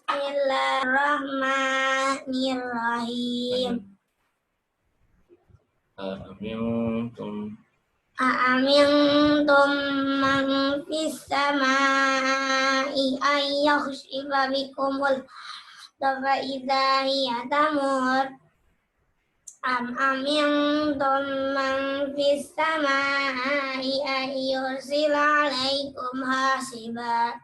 Bismillahirrahmanirrahim. A'amintum man fis samaa'i ayyakhshifa bikumul fa idza hiya tamur. Am amintum man fis samaa'i ayyursila 'alaikum hasiba.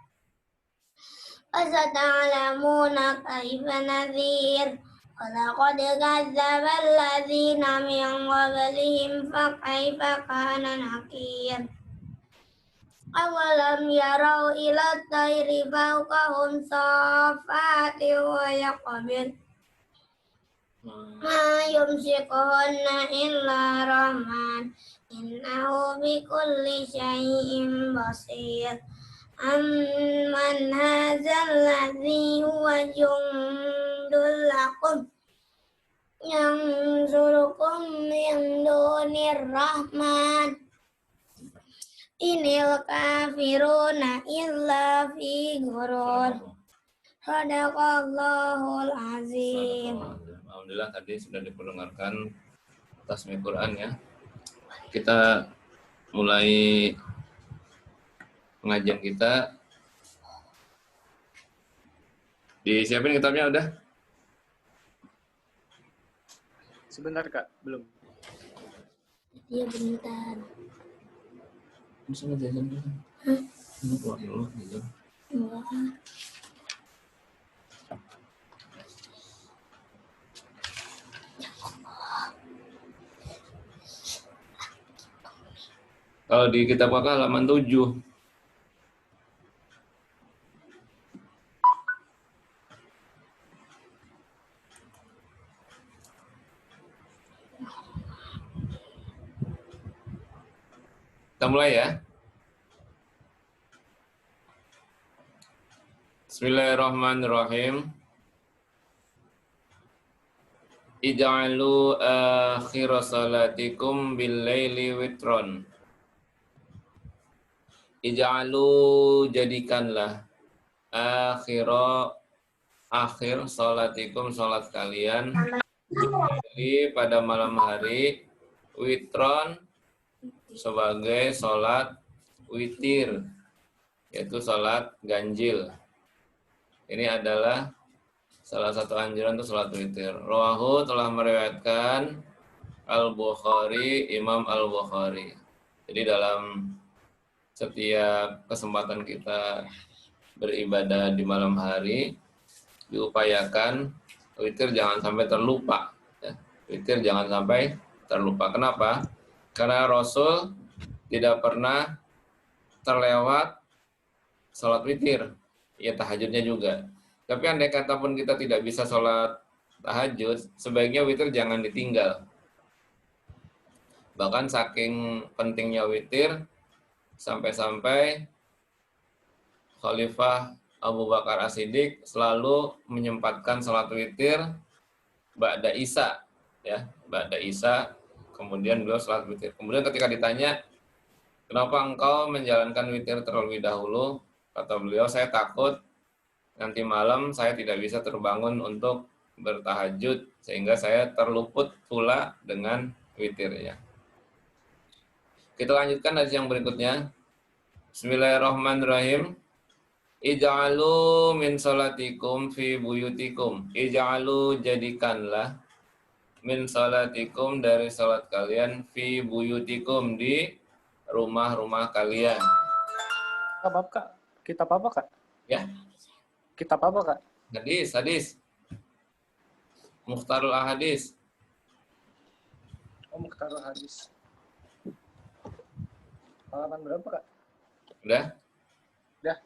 Fasata'lamuna kaifa nadhir. Walaqad kadzdzaba alladziina min qablihim fakaifa kaana nakir. Awalam yarau ila tayri fawqahum saffaatin wa yaqbid. Ma yumsikuhunna illa rahman. Innahu bikulli syai'in basir. Amman hadzal ladzi huwa jundul lakum yansurukum min dunir rahman. Inil kafiruna illa fi ghurur. Shadaqallahul azim. Alhamdulillah tadi sudah diperdengarkan tasmih Quran ya. Kita mulai pengajian kita. Disiapin kitabnya udah? Sebentar Kak, belum. Iya bentar. Bisa ngejajan dulu. Ini keluar dulu gitu. Kalau di kitab Kakak halaman 7. Kita mulai ya. Bismillahirrahmanirrahim. Ij'alu akhira salatikum bil-laili witron. Ij'alu jadikanlah akhir salatikum salat kalian pada malam hari witron sebagai salat witir, yaitu salat ganjil. Ini adalah salah satu anjuran untuk salat witir. Rawahu telah meriwayatkan Al-Bukhari, Imam Al-Bukhari. Jadi dalam setiap kesempatan kita beribadah di malam hari, diupayakan witir jangan sampai terlupa. Ya. Witir jangan sampai terlupa. Kenapa? Karena Rasul tidak pernah terlewat sholat witir, ya tahajudnya juga. Tapi andai kata pun kita tidak bisa sholat tahajud, sebaiknya witir jangan ditinggal. Bahkan saking pentingnya witir, sampai-sampai Khalifah Abu Bakar As-Siddiq selalu menyempatkan sholat witir ba'da Isya, ya, ba'da Isya. Kemudian beliau sholat witir. Kemudian ketika ditanya, kenapa engkau menjalankan witir terlebih dahulu? Kata beliau, saya takut nanti malam saya tidak bisa terbangun untuk bertahajud, sehingga saya terluput pula dengan witirnya. Kita lanjutkan hadis yang berikutnya. Bismillahirrahmanirrahim. Ij'alu min salatikum fi buyutikum. Ij'alu jadikanlah min salatikum dari salat kalian fi buyutikum di rumah-rumah kalian. Kitab Kak? Kitab apa Kak? Ya. Kitab apa Kak? Hadis. Mukhtarul Ahadis. Oh, Mukhtarul Hadis. Halaman berapa Kak? Udah? Udah.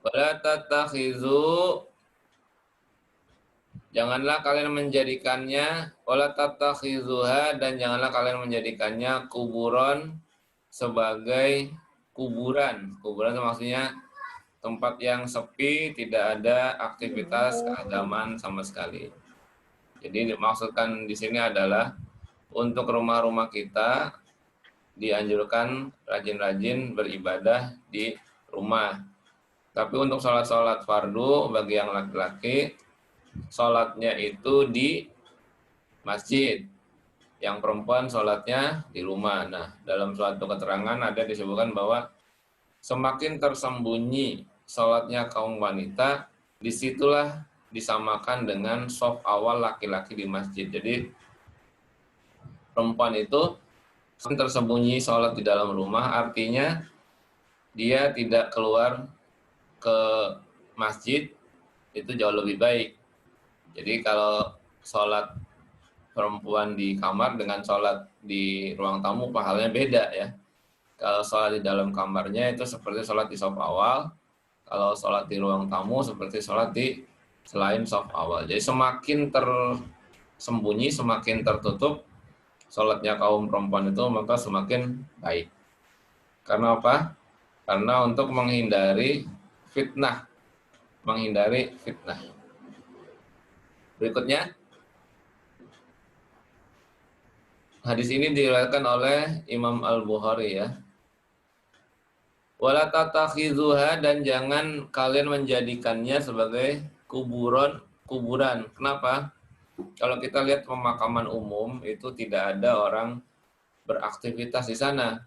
Wala tatakhizu, janganlah kalian menjadikannya, wala tatakhizuha, dan janganlah kalian menjadikannya kuburan sebagai kuburan. Kuburan itu maksudnya tempat yang sepi, tidak ada aktivitas keagamaan sama sekali. Jadi dimaksudkan di sini adalah untuk rumah-rumah kita dianjurkan rajin-rajin beribadah di rumah. Tapi untuk sholat-sholat fardu bagi yang laki-laki, sholatnya itu di masjid. Yang perempuan sholatnya di rumah. Nah, dalam suatu keterangan ada disebutkan bahwa semakin tersembunyi sholatnya kaum wanita, disitulah disamakan dengan shaf awal laki-laki di masjid. Jadi perempuan itu tersembunyi sholat di dalam rumah, artinya dia tidak keluar ke masjid, itu jauh lebih baik. Jadi kalau sholat perempuan di kamar dengan sholat di ruang tamu pahalanya beda ya. Kalau sholat di dalam kamarnya itu seperti sholat di shaf awal, kalau sholat di ruang tamu seperti sholat di selain shaf awal. Jadi semakin tersembunyi, semakin tertutup sholatnya kaum perempuan itu, maka semakin baik. Karena apa? Karena untuk menghindari fitnah. Menghindari fitnah. Berikutnya, hadis ini diriwayatkan oleh Imam Al-Bukhari ya. Wala tatakhizuha, dan jangan kalian menjadikannya sebagai kuburan. Kenapa? Kalau kita lihat pemakaman umum itu tidak ada orang beraktivitas di sana.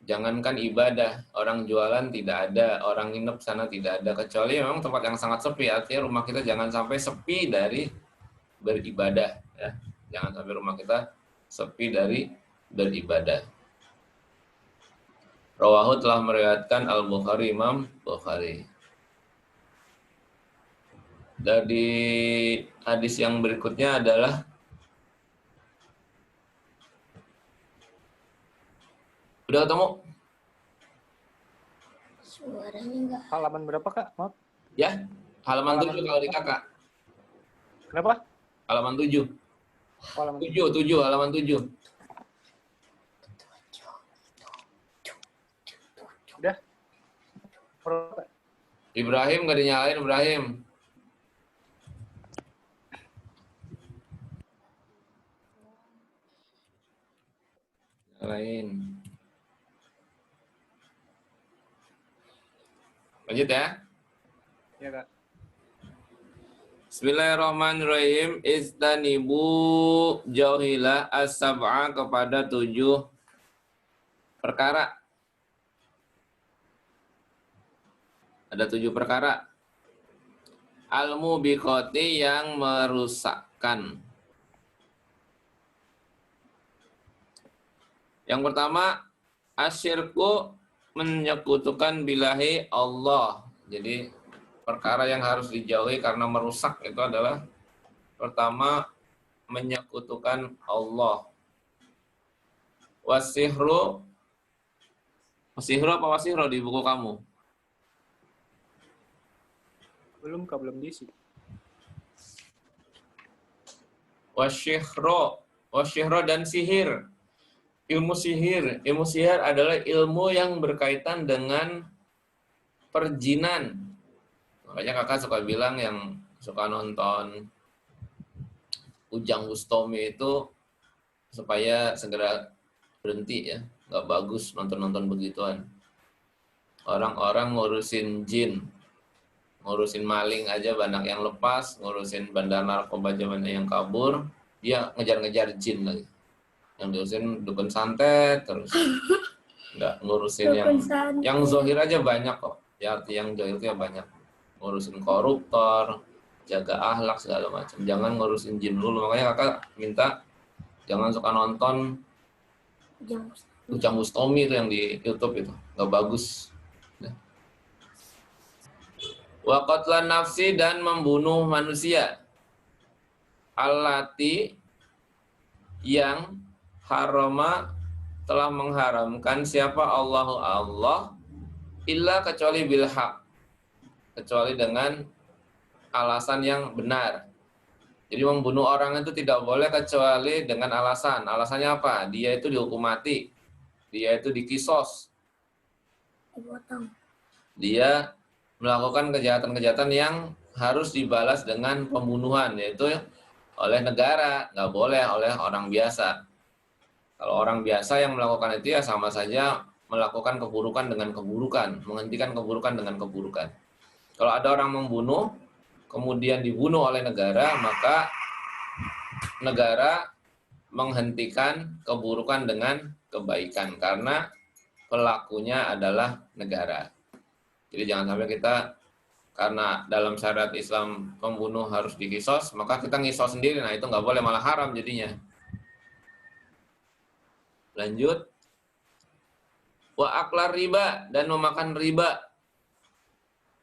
Jangankan ibadah, orang jualan tidak ada, orang nginep sana tidak ada, kecuali memang tempat yang sangat sepi. Artinya rumah kita jangan sampai sepi dari beribadah ya. Jangan sampai rumah kita sepi dari beribadah. Rawahu, telah meriwayatkan Al-Bukhari, Imam Bukhari. Dari hadis yang berikutnya adalah udah ketemu? Suaranya enggak. Halaman berapa, Kak? Maaf. Ya, halaman 7 kalau di kakak. Kenapa? Halaman 7. Halaman 7, halaman 7. Udah. Berapa, Kak? Ibrahim nggak dinyalain, Ibrahim. Nyalain. Lanjut ya. Ya, Kak. Bismillahirrahmanirrahim. Istanibu, jauhilah as-sab'a, kepada 7 perkara. Ada 7 perkara. Al-mubiqati, yang merusakkan. Yang pertama, asyirku, menyekutukan billahi Allah. Jadi perkara yang harus dijauhi karena merusak itu adalah pertama, menyekutukan Allah. Wasihru, apa wasihro di buku kamu? Belum, Kak, belum diisi. Wasyihro dan sihir. Ilmu sihir adalah ilmu yang berkaitan dengan perjinan. Makanya kakak suka bilang yang suka nonton Ujang Bustomi itu supaya segera berhenti ya. Nggak bagus nonton-nonton begituan. Orang-orang ngurusin jin, ngurusin maling aja banyak yang lepas, ngurusin bandar narkoba aja banyak yang kabur, dia ngejar-ngejar jin lagi. Yang diurusin dukun santet terus. Nggak ngurusin yang zohir aja banyak kok. Ya, arti yang zohir itu ya banyak. Ngurusin koruptor, jaga akhlak segala macam. Jangan ngurusin jin dulu. Makanya kakak minta jangan suka nonton Ujang Bustomi itu yang di YouTube itu. Nggak bagus. Wa qatlan nafsi, dan membunuh manusia. Allati, yang harama, telah mengharamkan siapa Allah illa, kecuali bilhaq, kecuali dengan alasan yang benar. Jadi membunuh orang itu tidak boleh kecuali dengan alasan. Alasannya apa? Dia itu dihukum mati, dia itu dikisos, dia melakukan kejahatan-kejahatan yang harus dibalas dengan pembunuhan, yaitu oleh negara, nggak boleh oleh orang biasa. Kalau orang biasa yang melakukan itu ya sama saja melakukan keburukan dengan keburukan, menghentikan keburukan dengan keburukan. Kalau ada orang membunuh, kemudian dibunuh oleh negara, maka negara menghentikan keburukan dengan kebaikan karena pelakunya adalah negara. Jadi jangan sampai kita karena dalam syariat Islam pembunuh harus dikisos, maka kita ngisos sendiri. Nah itu nggak boleh, malah haram jadinya. Lanjut. Wa aklar riba, dan memakan riba.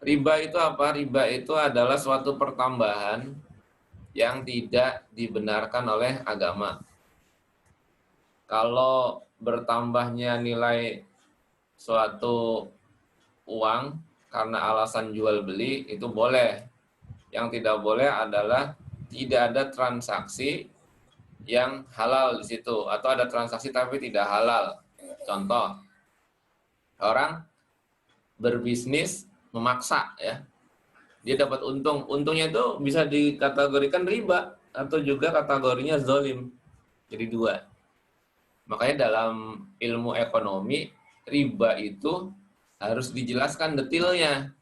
Riba itu apa? Riba itu adalah suatu pertambahan yang tidak dibenarkan oleh agama. Kalau bertambahnya nilai suatu uang karena alasan jual beli itu boleh. Yang tidak boleh adalah tidak ada transaksi yang halal di situ, atau ada transaksi tapi tidak halal. Contoh, orang berbisnis memaksa ya, dia dapat untung, untungnya itu bisa dikategorikan riba atau juga kategorinya zolim. Jadi dua. Makanya dalam ilmu ekonomi riba itu harus dijelaskan detailnya.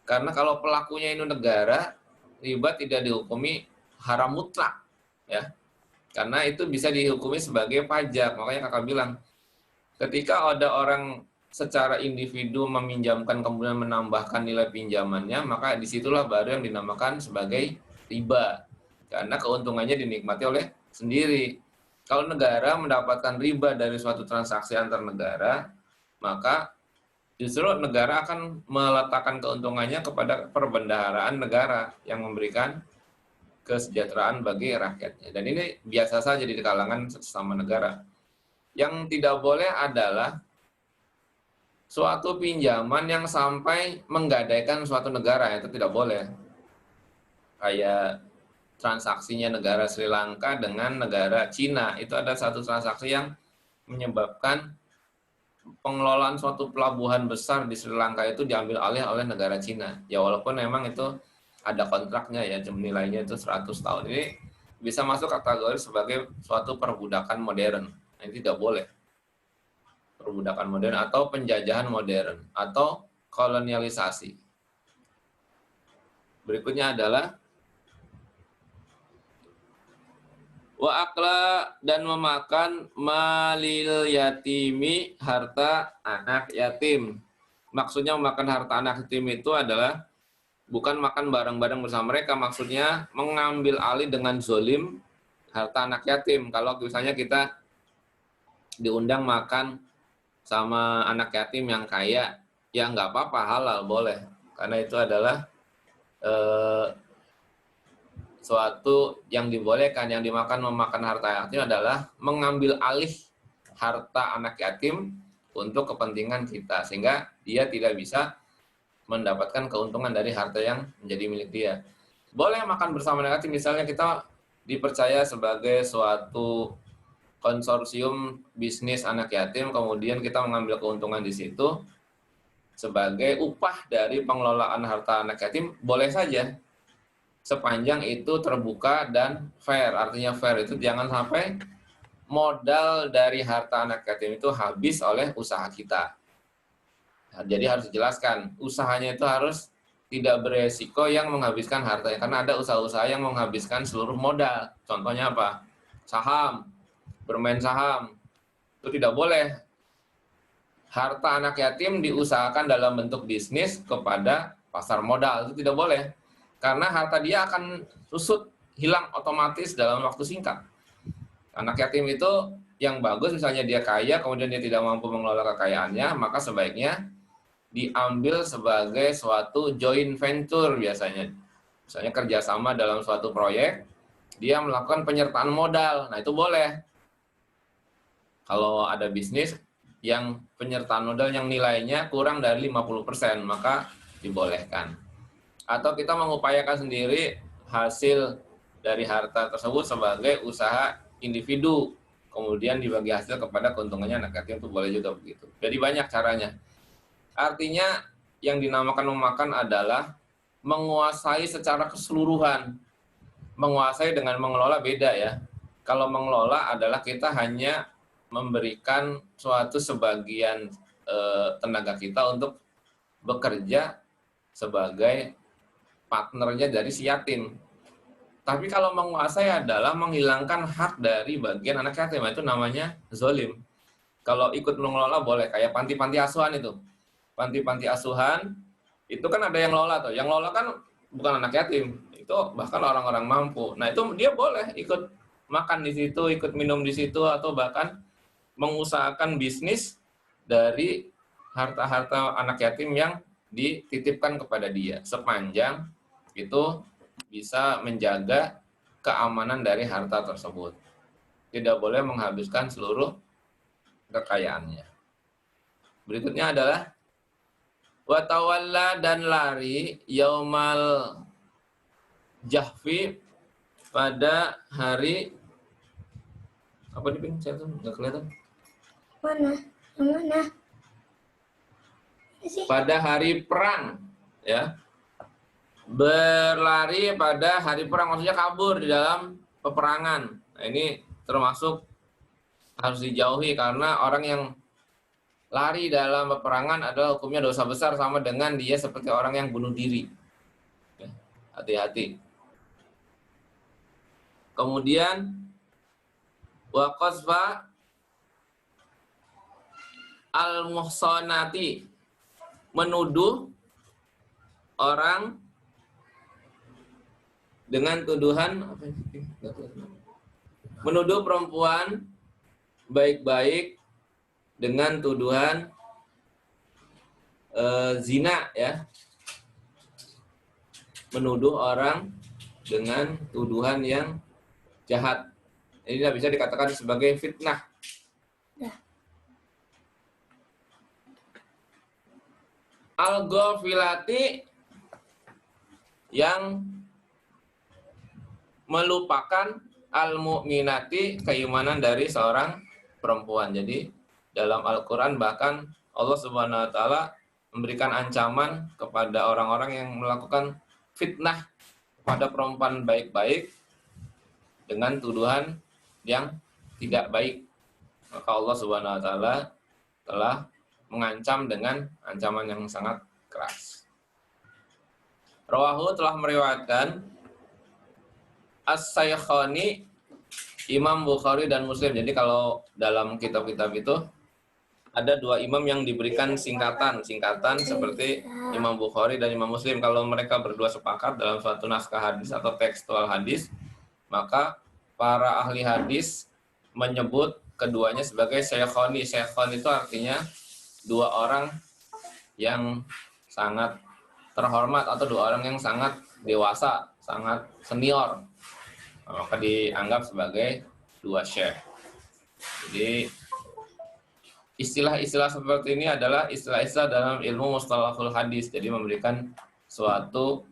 Karena kalau pelakunya itu negara, riba tidak dihukumi haram mutlak ya. Karena itu bisa dihukumi sebagai pajak. Makanya kakak bilang, ketika ada orang secara individu meminjamkan kemudian menambahkan nilai pinjamannya, maka disitulah baru yang dinamakan sebagai riba. Karena keuntungannya dinikmati oleh sendiri. Kalau negara mendapatkan riba dari suatu transaksi antar negara, maka justru negara akan meletakkan keuntungannya kepada perbendaharaan negara yang memberikan kesejahteraan bagi rakyatnya. Dan ini biasa saja di kalangan sesama negara. Yang tidak boleh adalah suatu pinjaman yang sampai menggadaikan suatu negara, itu tidak boleh. Kayak transaksinya negara Sri Lanka dengan negara Cina, itu ada satu transaksi yang menyebabkan pengelolaan suatu pelabuhan besar di Sri Lanka itu diambil alih oleh negara Cina. Ya walaupun memang itu ada kontraknya ya, nilainya itu 100 tahun. Ini bisa masuk kategori sebagai suatu perbudakan modern. Nah, ini tidak boleh. Perbudakan modern atau penjajahan modern atau kolonialisasi. Berikutnya adalah wa akla, dan memakan malil yatimi, harta anak yatim. Maksudnya memakan harta anak yatim itu adalah bukan makan bareng-bareng bersama mereka, maksudnya mengambil alih dengan zolim harta anak yatim. Kalau misalnya kita diundang makan sama anak yatim yang kaya, ya nggak apa-apa, halal, boleh. Karena itu adalah suatu yang dibolehkan. Yang dimakan memakan harta yatim adalah mengambil alih harta anak yatim untuk kepentingan kita, sehingga dia tidak bisa mendapatkan keuntungan dari harta yang menjadi milik dia. Boleh makan bersama anak yatim, misalnya kita dipercaya sebagai suatu konsorsium bisnis anak yatim, kemudian kita mengambil keuntungan di situ sebagai upah dari pengelolaan harta anak yatim, boleh saja. Sepanjang itu terbuka dan fair. Artinya fair itu jangan sampai modal dari harta anak yatim itu habis oleh usaha kita. Nah, jadi harus dijelaskan, usahanya itu harus tidak beresiko yang menghabiskan hartanya. Karena ada usaha-usaha yang menghabiskan seluruh modal. Contohnya apa? Saham, bermain saham. Itu tidak boleh. Harta anak yatim diusahakan dalam bentuk bisnis kepada pasar modal. Itu tidak boleh. Karena harta dia akan susut, hilang otomatis dalam waktu singkat. Anak yatim itu yang bagus, misalnya dia kaya, kemudian dia tidak mampu mengelola kekayaannya, maka sebaiknya diambil sebagai suatu joint venture biasanya. Misalnya kerjasama dalam suatu proyek, dia melakukan penyertaan modal. Nah itu boleh. Kalau ada bisnis yang penyertaan modal yang nilainya kurang dari 50%, maka dibolehkan. Atau kita mengupayakan sendiri hasil dari harta tersebut sebagai usaha individu, kemudian dibagi hasil kepada keuntungannya anak yatim, itu boleh juga begitu. Jadi banyak caranya. Artinya yang dinamakan memakan adalah menguasai secara keseluruhan. Menguasai dengan mengelola beda ya. Kalau mengelola adalah kita hanya memberikan suatu sebagian tenaga kita untuk bekerja sebagai partnernya dari si yatim. Tapi kalau menguasai adalah menghilangkan hak dari bagian anak yatim, itu namanya zolim. Kalau ikut mengelola boleh, kayak panti-panti asuhan itu. Panti-panti asuhan itu kan ada yang lola tuh. Yang lola kan bukan anak yatim, itu bahkan orang-orang mampu. Nah itu dia boleh ikut makan di situ, ikut minum di situ, atau bahkan mengusahakan bisnis dari harta-harta anak yatim yang dititipkan kepada dia, sepanjang itu bisa menjaga keamanan dari harta tersebut. Tidak boleh menghabiskan seluruh kekayaannya. Berikutnya adalah watawalla, dan lari yaumal jahfi, pada hari apa di pin? Saya tuh nggak kelihatan. Mana? Yang mana? Ini sih. Pada hari perang, ya. Berlari pada hari perang, maksudnya kabur di dalam peperangan. Nah, ini termasuk harus dijauhi karena orang yang lari dalam peperangan adalah hukumnya dosa besar, sama dengan dia seperti orang yang bunuh diri. Ya, hati-hati. Kemudian wa qazfa al-muhsanati, menuduh orang dengan tuduhan menuduh perempuan baik-baik dengan tuduhan zina, ya. Menuduh orang dengan tuduhan yang jahat. Ini tidak bisa dikatakan sebagai fitnah. Al-ghafilati, yang melupakan al-mu'minati, keimanan dari seorang perempuan. Jadi dalam Al-Quran bahkan Allah Subhanahu wa Ta'ala memberikan ancaman kepada orang-orang yang melakukan fitnah pada perempuan baik-baik dengan tuduhan yang tidak baik. Maka Allah Subhanahu wa Ta'ala telah mengancam dengan ancaman yang sangat keras. Rawahu, telah meriwayatkan As-Saykhani, Imam Bukhari dan Muslim. Jadi kalau dalam kitab-kitab itu ada dua imam yang diberikan singkatan seperti Imam Bukhari dan Imam Muslim. Kalau mereka berdua sepakat dalam suatu naskah hadis atau tekstual hadis, maka para ahli hadis menyebut keduanya sebagai Saykhani. Saykhani itu artinya dua orang yang sangat terhormat atau dua orang yang sangat dewasa, sangat senior. Maka dianggap sebagai dua syekh. Jadi istilah-istilah seperti ini adalah istilah-istilah dalam ilmu mustalahul hadis. Jadi memberikan suatu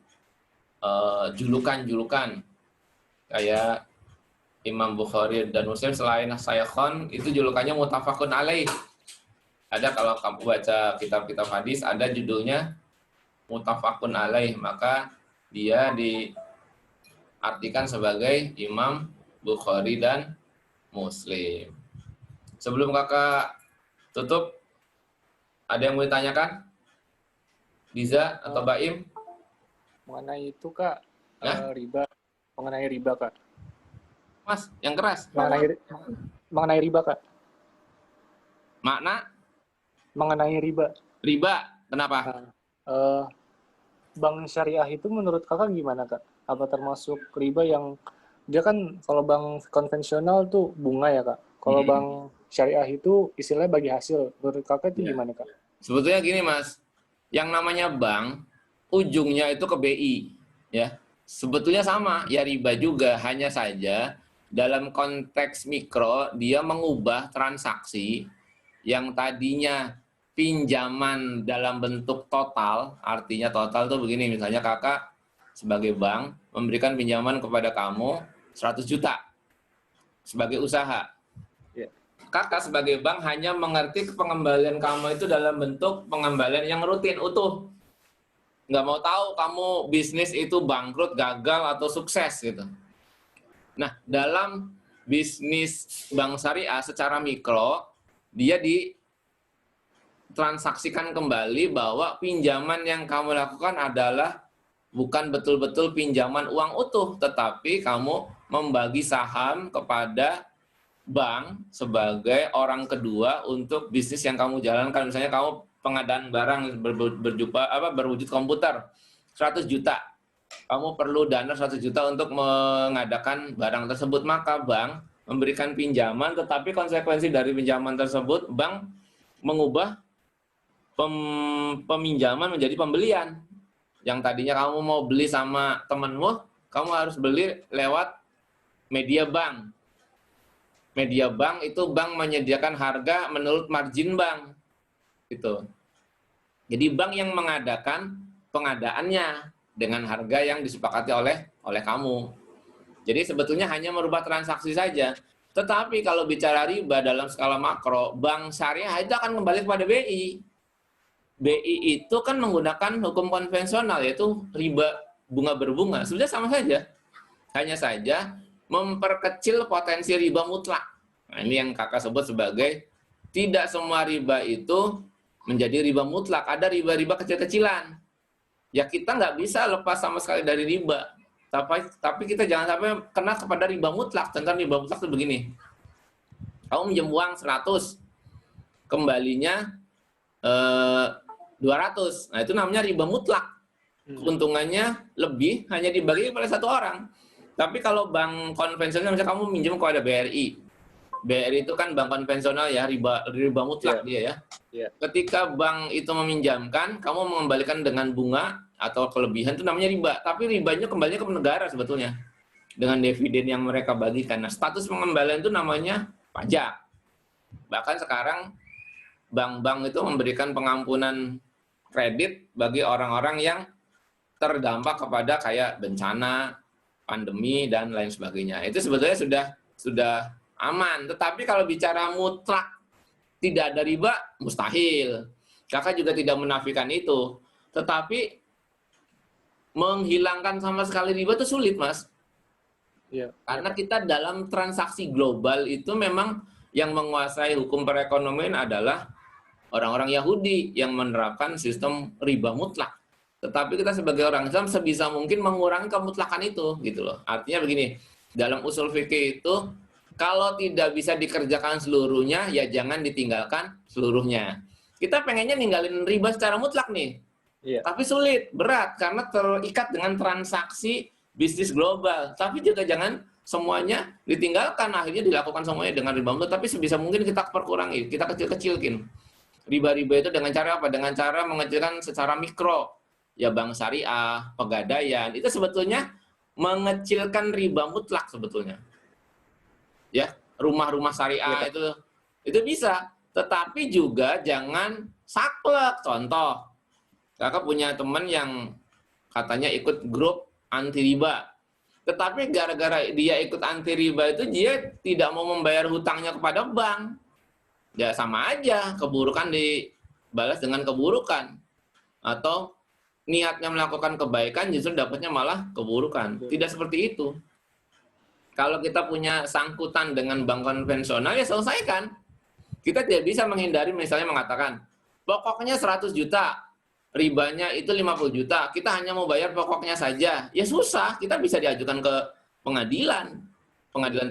julukan-julukan. Kayak Imam Bukhari dan Muslim selain Saykhon itu julukannya mutafakun alaih. Ada, kalau kamu baca kitab-kitab hadis ada judulnya mutafakun alaih, maka dia diartikan sebagai Imam Bukhari dan Muslim. Sebelum kakak tutup, ada yang mau ditanyakan? Diza atau Baim? Mengenai itu Kak, Hah? riba. Mengenai riba Kak. Mas, yang keras. Mengenai riba Kak. Makna? Mengenai riba. Riba, kenapa? Bank syariah itu menurut kakak gimana Kak? Apa termasuk riba yang dia kan kalau bank konvensional tuh bunga ya Kak? Kalau bank syariah itu istilahnya bagi hasil. Menurut kakak itu gimana Kak? Sebetulnya gini Mas, yang namanya bank ujungnya itu ke BI, ya. Sebetulnya sama, ya riba juga, hanya saja dalam konteks mikro dia mengubah transaksi yang tadinya pinjaman dalam bentuk total, artinya total tuh begini, misalnya kakak sebagai bank memberikan pinjaman kepada kamu 100 juta sebagai usaha. Kakak sebagai bank hanya mengerti pengembalian kamu itu dalam bentuk pengembalian yang rutin, utuh. Nggak mau tahu kamu bisnis itu bangkrut, gagal, atau sukses gitu. Nah, dalam bisnis bank syariah secara mikro, dia ditransaksikan kembali bahwa pinjaman yang kamu lakukan adalah bukan betul-betul pinjaman uang utuh, tetapi kamu membagi saham kepada bank sebagai orang kedua untuk bisnis yang kamu jalankan. Misalnya kamu pengadaan barang berwujud komputer 100 juta. Kamu perlu dana 100 juta untuk mengadakan barang tersebut, maka bank memberikan pinjaman, tetapi konsekuensi dari pinjaman tersebut, bank mengubah peminjaman menjadi pembelian. Yang tadinya kamu mau beli sama temenmu, kamu harus beli lewat media bank. Media bank itu bank menyediakan harga menurut margin bank. Gitu. Jadi bank yang mengadakan pengadaannya dengan harga yang disepakati oleh kamu. Jadi sebetulnya hanya merubah transaksi saja. Tetapi kalau bicara riba dalam skala makro, bank syariah itu akan kembali kepada BI. BI itu kan menggunakan hukum konvensional, yaitu riba bunga berbunga. Sebenarnya sama saja. Hanya saja memperkecil potensi riba mutlak. Nah, ini yang kakak sebut sebagai tidak semua riba itu menjadi riba mutlak. Ada riba-riba kecil-kecilan. Ya kita nggak bisa lepas sama sekali dari riba. Tapi kita jangan sampai kena kepada riba mutlak. Contoh riba mutlak itu begini. Kamu minjem uang 100, kembalinya 200. Nah itu namanya riba mutlak. Keuntungannya lebih hanya dibagi kepada satu orang. Tapi kalau bank konvensional, misalnya kamu minjem kepada BRI. BRI itu kan bank konvensional ya, riba mutlak dia ya. Yeah. Ketika bank itu meminjamkan, kamu mengembalikan dengan bunga atau kelebihan itu namanya riba. Tapi ribanya kembalinya ke negara sebetulnya. Dengan dividen yang mereka bagikan. Nah, status pengembalian itu namanya pajak. Bahkan sekarang bank-bank itu memberikan pengampunan kredit bagi orang-orang yang terdampak kepada kayak bencana, pandemi, dan lain sebagainya. Itu sebetulnya sudah aman. Tetapi kalau bicara mutlak tidak ada riba, mustahil. Kakak juga tidak menafikan itu. Tetapi menghilangkan sama sekali riba itu sulit, Mas. Yeah. Karena kita dalam transaksi global itu memang yang menguasai hukum perekonomian adalah orang-orang Yahudi yang menerapkan sistem riba mutlak. Tetapi kita sebagai orang Islam sebisa mungkin mengurangi kemutlakan itu, gitu loh. Artinya begini, dalam usul fikih itu kalau tidak bisa dikerjakan seluruhnya, ya jangan ditinggalkan seluruhnya. Kita pengennya ninggalin riba secara mutlak nih. Yeah. Tapi sulit, berat, karena terikat dengan transaksi bisnis global. Tapi juga jangan semuanya ditinggalkan, akhirnya dilakukan semuanya dengan riba mutlak. Tapi sebisa mungkin kita perkurangi, kita kecil-kecilkin. Riba-riba itu dengan cara apa? Dengan cara mengecilkan secara mikro. Ya bank syariah, pegadaian, itu sebetulnya mengecilkan riba mutlak sebetulnya. Ya, rumah-rumah syariah itu bisa, tetapi juga jangan saklek. Contoh, kakak punya teman yang katanya ikut grup anti riba, tetapi gara-gara dia ikut anti riba itu dia tidak mau membayar hutangnya kepada bank. Ya sama aja, keburukan dibalas dengan keburukan, atau niatnya melakukan kebaikan justru dapatnya malah keburukan. Tidak seperti itu. Kalau kita punya sangkutan dengan bank konvensional, ya selesaikan. Kita tidak bisa menghindari misalnya mengatakan, pokoknya 100 juta, ribanya itu 50 juta, kita hanya mau bayar pokoknya saja. Ya susah, kita bisa diajukan ke pengadilan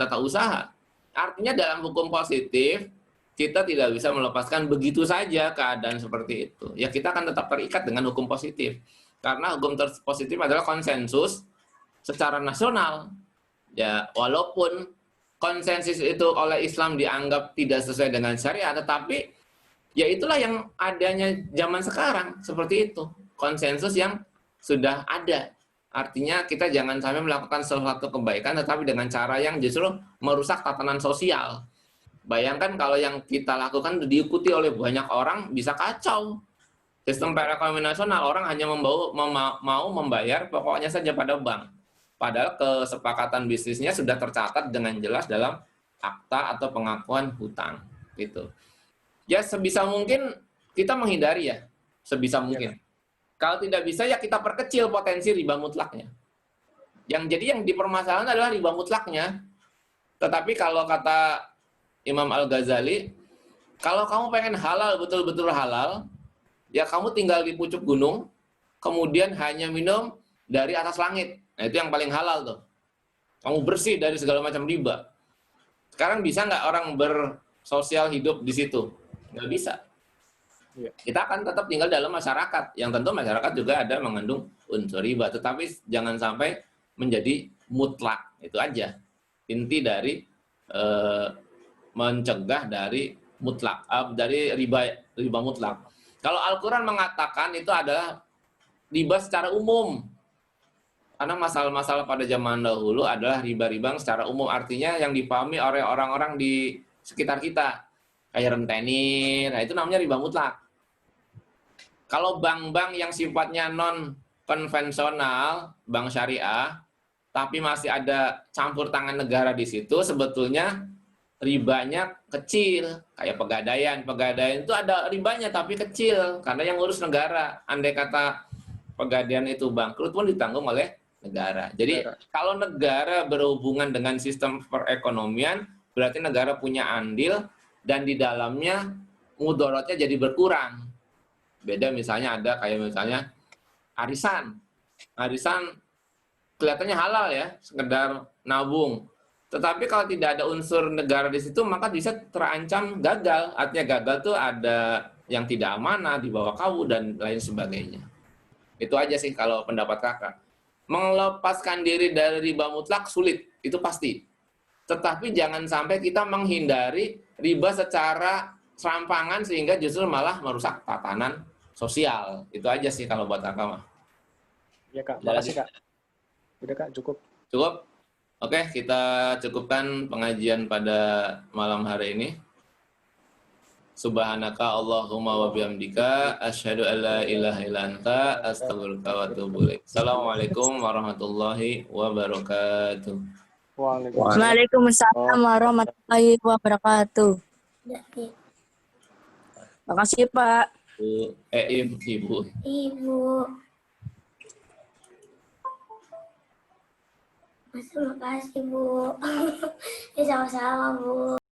tata usaha. Artinya dalam hukum positif, kita tidak bisa melepaskan begitu saja keadaan seperti itu. Ya kita akan tetap terikat dengan hukum positif. Karena hukum positif adalah konsensus secara nasional. Ya, walaupun konsensus itu oleh Islam dianggap tidak sesuai dengan syariat, tetapi ya itulah yang adanya zaman sekarang, seperti itu. Konsensus yang sudah ada. Artinya kita jangan sampai melakukan sesuatu kebaikan, tetapi dengan cara yang justru merusak tatanan sosial. Bayangkan kalau yang kita lakukan diikuti oleh banyak orang, bisa kacau. Sistem perekonomian nasional, orang hanya mau membayar pokoknya saja pada bank. Padahal kesepakatan bisnisnya sudah tercatat dengan jelas dalam akta atau pengakuan hutang. Gitu. Ya sebisa mungkin kita menghindari ya, sebisa mungkin. Kalau tidak bisa ya kita perkecil potensi riba mutlaknya. Yang dipermasalahan adalah riba mutlaknya. Tetapi kalau kata Imam Al-Ghazali, kalau kamu pengen halal, betul-betul halal, ya kamu tinggal di pucuk gunung, kemudian hanya minum dari atas langit. Nah, itu yang paling halal tuh. Kamu bersih dari segala macam riba. Sekarang bisa nggak orang bersosial hidup di situ? Nggak bisa. Iya. Kita akan tetap tinggal dalam masyarakat, yang tentu masyarakat juga ada mengandung unsur riba, tetapi jangan sampai menjadi mutlak. Itu aja inti dari mencegah dari mutlak, dari riba mutlak. Kalau Al-Quran mengatakan itu adalah riba secara umum, karena masalah-masalah pada zaman dahulu adalah riba-riba secara umum, artinya yang dipahami oleh orang-orang di sekitar kita, kayak rentenir, nah itu namanya riba mutlak. Kalau bank-bank yang sifatnya non konvensional, bank syariah, tapi masih ada campur tangan negara di situ, sebetulnya ribanya kecil. Kayak pegadaian. Pegadaian itu ada ribanya tapi kecil, karena yang ngurus negara. Andai kata pegadaian itu bangkrut pun ditanggung oleh negara. Jadi kalau negara berhubungan dengan sistem perekonomian, berarti negara punya andil, dan di dalamnya mudorotnya jadi berkurang. Beda misalnya ada kayak misalnya arisan. Arisan kelihatannya halal ya, sekedar nabung. Tetapi kalau tidak ada unsur negara di situ, maka bisa terancam gagal. Artinya gagal tuh ada yang tidak amanah, di bawah kawu, dan lain sebagainya. Itu aja sih kalau pendapat kakak. Melepaskan diri dari riba mutlak sulit, itu pasti. Tetapi jangan sampai kita menghindari riba secara serampangan sehingga justru malah merusak tatanan sosial. Itu aja sih kalau buat kakak mah. Ya Kak, makasih Kak. Udah Kak, cukup. Cukup? Oke, kita cukupkan pengajian pada malam hari ini. Subhanaka Allahumma wa bihamdika asyhadu an la ilaha illa anta astaghfiruka wa atubu ilaik. Assalamualaikum warahmatullahi wabarakatuh. Waalaikumsalam. Waalaikumsalam warahmatullahi wabarakatuh. Ya, iya. Makasih Pak. Ibu. Ibu. Mas, makasih Bu. Ya sama-sama Bu.